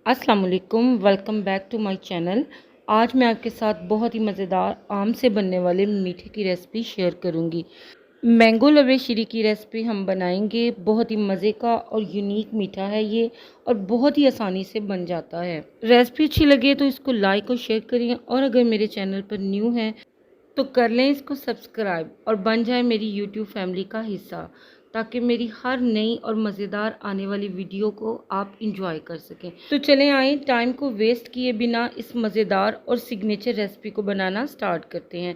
अस्सलाम वालेकुम, welcome back to my channel. आज मैं आपके साथ बहुत ही मज़ेदार आम से बनने वाले मीठे की रेसिपी शेयर करूंगी। मैंगो लवे शीरी की रेसिपी हम बनाएंगे। बहुत ही मज़े का और यूनिक मीठा है ये, और बहुत ही आसानी से बन जाता है। रेसिपी अच्छी लगे तो इसको लाइक और शेयर करिए, और अगर मेरे चैनल पर न्यू हैं तो कर लें इसको सब्सक्राइब और बन जाए मेरी यूट्यूब फैमिली का हिस्सा, ताकि मेरी हर नई और मज़ेदार आने वाली वीडियो को आप इंजॉय कर सकें। तो चलें आए, टाइम को वेस्ट किए बिना इस मज़ेदार और सिग्नेचर रेसिपी को बनाना स्टार्ट करते हैं।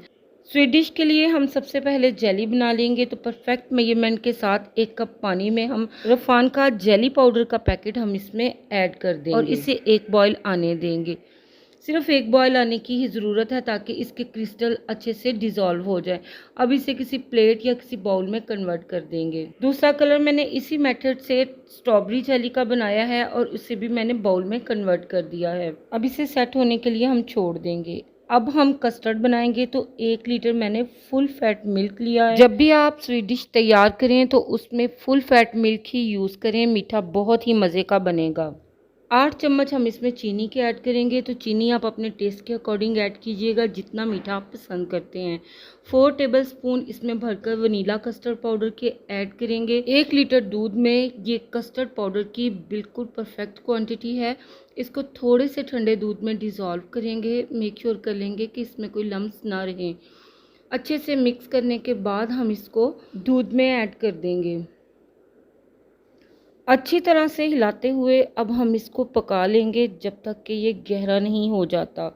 स्वीट डिश के लिए हम सबसे पहले जेली बना लेंगे। तो परफेक्ट मेजरमेंट के साथ 1 कप पानी में हम रफान का जेली पाउडर का पैकेट हम इसमें ऐड कर देंगे और इसे एक बॉयल आने देंगे। सिर्फ एक बॉयल आने की ही ज़रूरत है, ताकि इसके क्रिस्टल अच्छे से डिज़ोल्व हो जाए। अब इसे किसी प्लेट या किसी बाउल में कन्वर्ट कर देंगे। दूसरा कलर मैंने इसी मेथड से स्ट्रॉबेरी जेली का बनाया है, और उसे भी मैंने बाउल में कन्वर्ट कर दिया है। अब इसे सेट होने के लिए हम छोड़ देंगे। अब हम कस्टर्ड बनाएंगे। तो 1 लीटर मैंने फुल फैट मिल्क लिया है। जब भी आप स्वीट डिश तैयार करें तो उसमें फुल फैट मिल्क ही यूज़ करें, मीठा बहुत ही मज़े का बनेगा। 8 चम्मच हम इसमें चीनी के ऐड करेंगे। तो चीनी आप अपने टेस्ट के अकॉर्डिंग ऐड कीजिएगा, जितना मीठा आप पसंद करते हैं। 4 टेबलस्पून इसमें भरकर वनीला कस्टर्ड पाउडर के ऐड करेंगे। 1 लीटर दूध में ये कस्टर्ड पाउडर की बिल्कुल परफेक्ट क्वांटिटी है। इसको थोड़े से ठंडे दूध में डिज़ोल्व करेंगे। मेक श्योर कर लेंगे कि इसमें कोई लम्स ना रहें। अच्छे से मिक्स करने के बाद हम इसको दूध में ऐड कर देंगे। अच्छी तरह से हिलाते हुए अब हम इसको पका लेंगे जब तक कि ये गहरा नहीं हो जाता।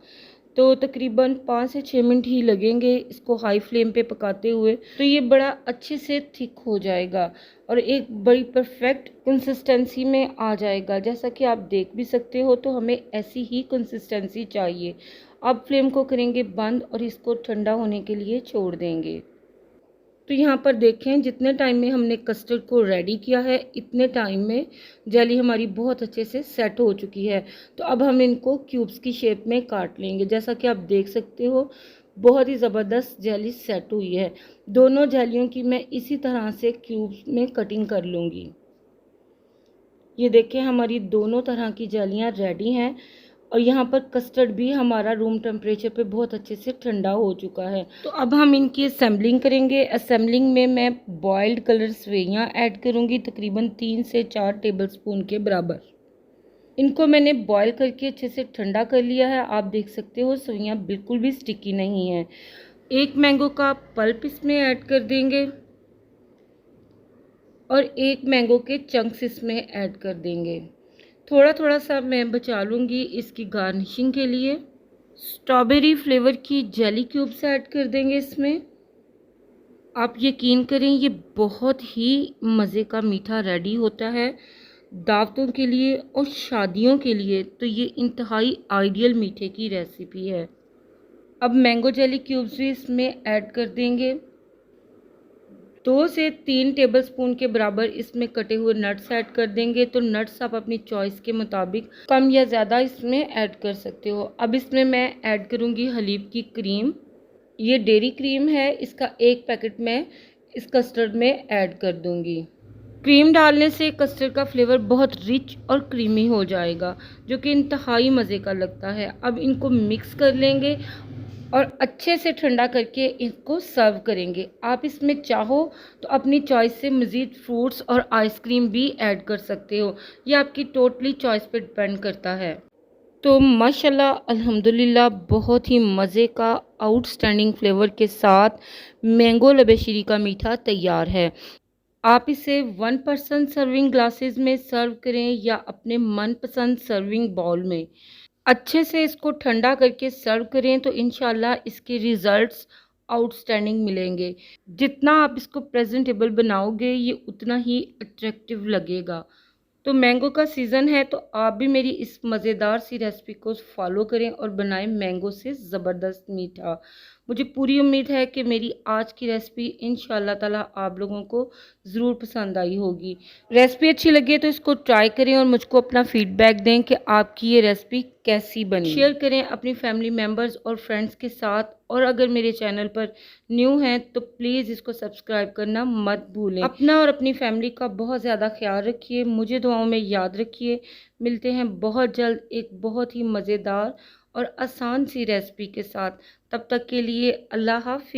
तो तकरीबन 5 से 6 मिनट ही लगेंगे इसको हाई फ्लेम पे पकाते हुए। तो ये बड़ा अच्छे से थिक हो जाएगा और एक बड़ी परफेक्ट कंसिस्टेंसी में आ जाएगा। जैसा कि आप देख भी सकते हो, तो हमें ऐसी ही कंसिस्टेंसी चाहिए। अब फ्लेम को करेंगे बंद और इसको ठंडा होने के लिए छोड़ देंगे। तो यहाँ पर देखें, जितने टाइम में हमने कस्टर्ड को रेडी किया है, इतने टाइम में जेली हमारी बहुत अच्छे से सेट हो चुकी है। तो अब हम इनको क्यूब्स की शेप में काट लेंगे। जैसा कि आप देख सकते हो, बहुत ही ज़बरदस्त जेली सेट हुई है। दोनों जेलियों की मैं इसी तरह से क्यूब्स में कटिंग कर लूँगी। ये देखें, हमारी दोनों तरह की जेलियाँ रेडी हैं, और यहाँ पर कस्टर्ड भी हमारा रूम टेम्परेचर पे बहुत अच्छे से ठंडा हो चुका है। तो अब हम इनकी असेंबलिंग करेंगे। असेंबलिंग में मैं बॉइल्ड कलर सेवइयाँ ऐड करूँगी, तकरीबन 3 से 4 टेबलस्पून के बराबर। इनको मैंने बॉयल करके अच्छे से ठंडा कर लिया है। आप देख सकते हो, सेवइयाँ बिल्कुल भी स्टिकी नहीं है। 1 मैंगो का पल्प इसमें ऐड कर देंगे, और 1 मैंगो के चंक्स इसमें ऐड कर देंगे। थोड़ा थोड़ा सा मैं बचा लूँगी इसकी गार्निशिंग के लिए। स्ट्रॉबेरी फ्लेवर की जेली क्यूब्स ऐड कर देंगे इसमें। आप यकीन करें, ये बहुत ही मज़े का मीठा रेडी होता है दावतों के लिए और शादियों के लिए। तो ये इंतहाई आइडियल मीठे की रेसिपी है। अब मैंगो जेली क्यूब्स भी इसमें ऐड कर देंगे। 2 से 3 टेबलस्पून के बराबर इसमें कटे हुए नट्स ऐड कर देंगे। तो नट्स आप अपनी चॉइस के मुताबिक कम या ज़्यादा इसमें ऐड कर सकते हो। अब इसमें मैं ऐड करूँगी हलीब की क्रीम। ये डेयरी क्रीम है, इसका 1 पैकेट मैं इस कस्टर्ड में ऐड कर दूँगी। क्रीम डालने से कस्टर्ड का फ्लेवर बहुत रिच और क्रीमी हो जाएगा, जो कि इंतहाई मज़े का लगता है। अब इनको मिक्स कर लेंगे और अच्छे से ठंडा करके इसको सर्व करेंगे। आप इसमें चाहो तो अपनी चॉइस से मज़ीद फ्रूट्स और आइसक्रीम भी ऐड कर सकते हो। ये आपकी टोटली चॉइस पे डिपेंड करता है। तो माशाल्लाह अल्हम्दुलिल्लाह, बहुत ही मज़े का आउटस्टैंडिंग फ्लेवर के साथ मैंगो लबेशीरी का मीठा तैयार है। आप इसे 1 पर्सन सर्विंग ग्लासेस में सर्व करें या अपने मनपसंद सर्विंग बाउल में। अच्छे से इसको ठंडा करके सर्व करें तो इंशाल्लाह इसके रिज़ल्ट्स आउटस्टैंडिंग मिलेंगे। जितना आप इसको प्रेजेंटेबल बनाओगे, ये उतना ही अट्रैक्टिव लगेगा। तो मैंगो का सीज़न है, तो आप भी मेरी इस मज़ेदार सी रेसिपी को फॉलो करें और बनाएं मैंगो से ज़बरदस्त मीठा। मुझे पूरी उम्मीद है कि मेरी आज की रेसिपी इंशाल्लाह ताला आप लोगों को ज़रूर पसंद आई होगी। रेसिपी अच्छी लगे तो इसको ट्राई करें और मुझको अपना फीडबैक दें कि आपकी ये रेसिपी कैसी बनी। शेयर करें अपनी फैमिली मेम्बर्स और फ्रेंड्स के साथ, और अगर मेरे चैनल पर न्यू हैं तो प्लीज़ इसको सब्सक्राइब करना मत भूलें। अपना और अपनी फैमिली का बहुत ज़्यादा ख्याल रखिए, मुझे दुआओं में याद रखिए। मिलते हैं बहुत जल्द एक बहुत ही मज़ेदार और आसान सी रेसिपी के साथ। तब तक के लिए अल्लाह हाफ़िज़।